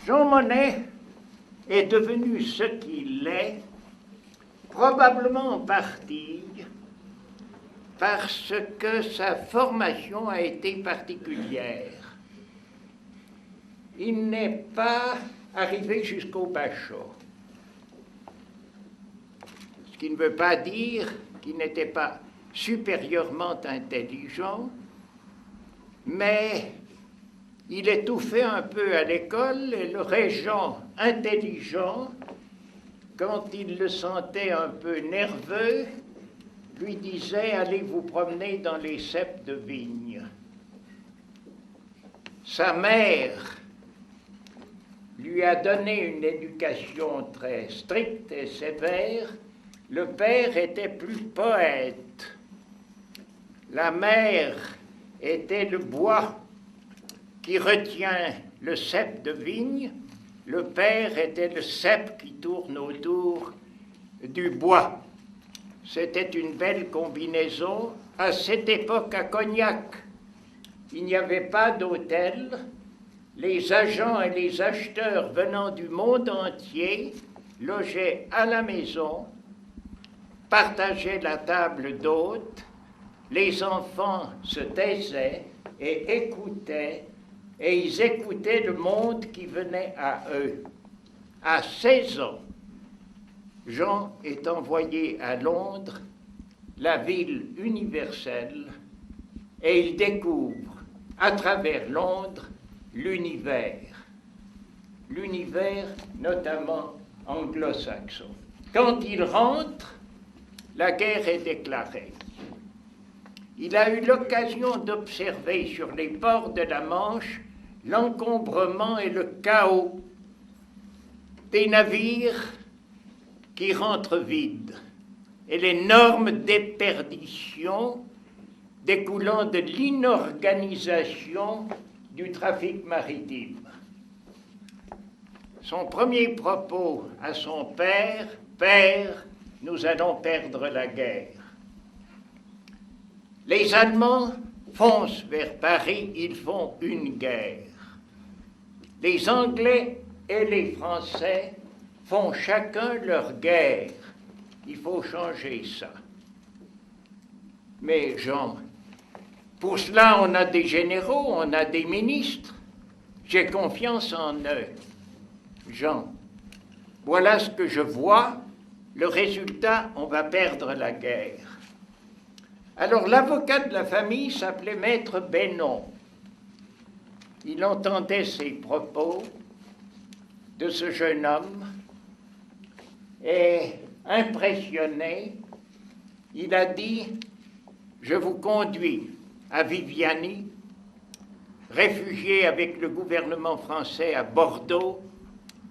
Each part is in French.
Jean Monnet est devenu ce qu'il est, probablement en partie parce que sa formation a été particulière. Il n'est pas arrivé jusqu'au bachot, ce qui ne veut pas dire qu'il n'était pas supérieurement intelligent, mais il étouffait un peu à l'école et le régent intelligent, quand il le sentait un peu nerveux, lui disait « Allez vous promener dans les ceps de vigne ». Sa mère lui a donné une éducation très stricte et sévère. Le père était plus poète. La mère était le bois qui retient le cep de vigne. Le père était le cep qui tourne autour du bois. C'était une belle combinaison. À cette époque, à Cognac, il n'y avait pas d'hôtel. Les agents et les acheteurs venant du monde entier logeaient à la maison, partageaient la table d'hôtes, les enfants se taisaient et écoutaient, et ils écoutaient le monde qui venait à eux. À 16 ans, Jean est envoyé à Londres, la ville universelle, et il découvre à travers Londres l'univers notamment anglo-saxon. Quand il rentre, la guerre est déclarée. Il a eu l'occasion d'observer sur les ports de la Manche l'encombrement et le chaos des navires qui rentrent vides et l'énorme déperdition découlant de l'inorganisation du trafic maritime. Son premier propos à son père, « Père, nous allons perdre la guerre ». Les Allemands foncent vers Paris, ils font une guerre. Les Anglais et les Français font chacun leur guerre. Il faut changer ça. Mais Jean, pour cela on a des généraux, on a des ministres. J'ai confiance en eux. Jean, voilà ce que je vois. Le résultat, on va perdre la guerre. Alors l'avocat de la famille s'appelait Maître Bénon. Il entendait ces propos de ce jeune homme et impressionné, il a dit « Je vous conduis à Viviani, réfugié avec le gouvernement français à Bordeaux,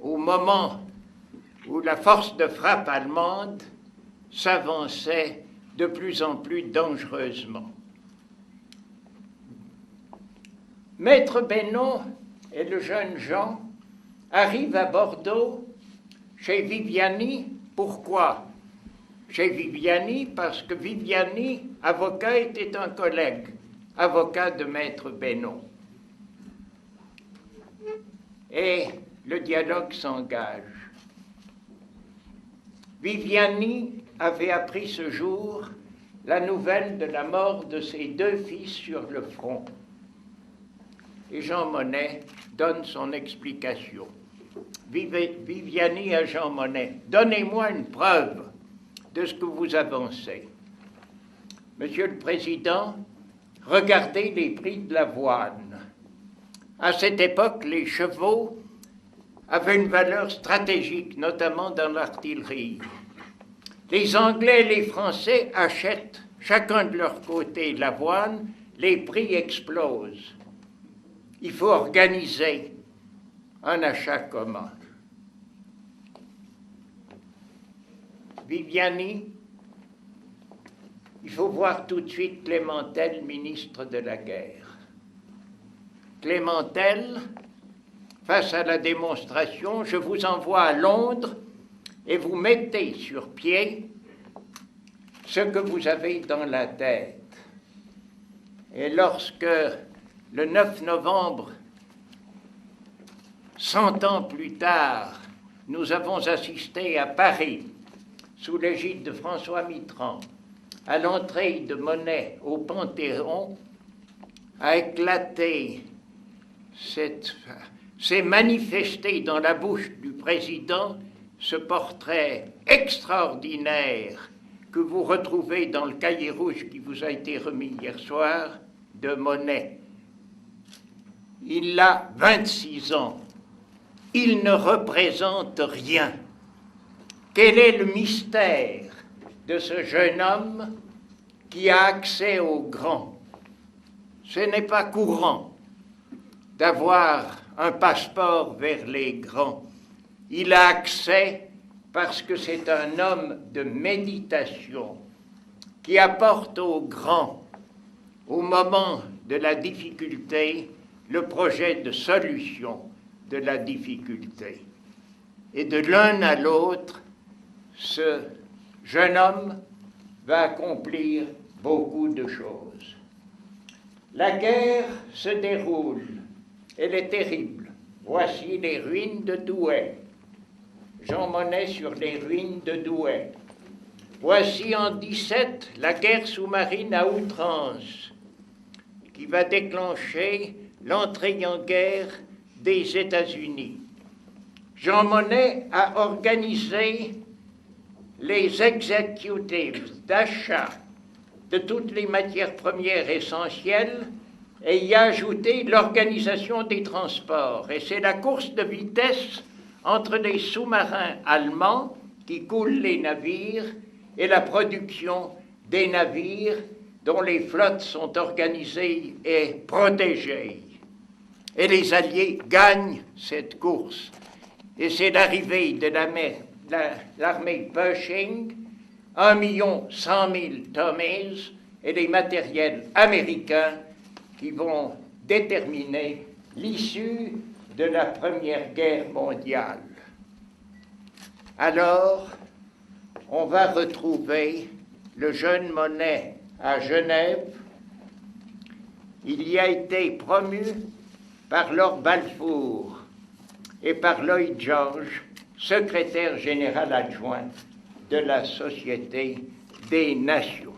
au moment où la force de frappe allemande s'avançait de plus en plus dangereusement. » Maître Bénon et le jeune Jean arrivent à Bordeaux chez Viviani. Pourquoi? Chez Viviani, parce que Viviani, avocat, était un collègue, avocat de Maître Bénon. Et le dialogue s'engage. Viviani avait appris ce jour la nouvelle de la mort de ses deux fils sur le front. Et Jean Monnet donne son explication. Viviani à Jean Monnet, donnez-moi une preuve de ce que vous avancez. Monsieur le Président, regardez les prix de l'avoine. À cette époque, les chevaux avaient une valeur stratégique, notamment dans l'artillerie. Les Anglais et les Français achètent chacun de leur côté l'avoine, les prix explosent. Il faut organiser un achat commun. Viviani, il faut voir tout de suite Clémentel, ministre de la guerre. Clémentel, face à la démonstration, je vous envoie à Londres et vous mettez sur pied ce que vous avez dans la tête. Et lorsque, le 9 novembre 100 ans plus tard, nous avons assisté à Paris, sous l'égide de François Mitterrand, à l'entrée de Monet au Panthéon, a éclaté, s'est manifesté dans la bouche du président ce portrait extraordinaire que vous retrouvez dans le cahier rouge qui vous a été remis hier soir de Monet. Il a 26 ans. Il ne représente rien. Quel est le mystère de ce jeune homme qui a accès au grand? Ce n'est pas courant d'avoir un passeport vers les grands. Il a accès parce que c'est un homme de méditation qui apporte au grand, au moment de la difficulté, le projet de solution de la difficulté. Et de l'un à l'autre, ce jeune homme va accomplir beaucoup de choses. La guerre se déroule, elle est terrible. Voici les ruines de Douai. Jean Monnet sur les ruines de Douai. Voici en 17 la guerre sous-marine à outrance, qui va déclencher l'entrée en guerre des États-Unis. Jean Monnet a organisé les executives d'achat de toutes les matières premières essentielles et y a ajouté l'organisation des transports. Et c'est la course de vitesse entre les sous-marins allemands qui coulent les navires et la production des navires dont les flottes sont organisées et protégées. Et les Alliés gagnent cette course. Et c'est l'arrivée de l'armée Pershing, 1 100 000 Tommies et les matériels américains qui vont déterminer l'issue de la Première Guerre mondiale. Alors, on va retrouver le jeune Monnet à Genève. Il y a été promu par Lord Balfour et par Lloyd George, secrétaire général adjoint de la Société des Nations.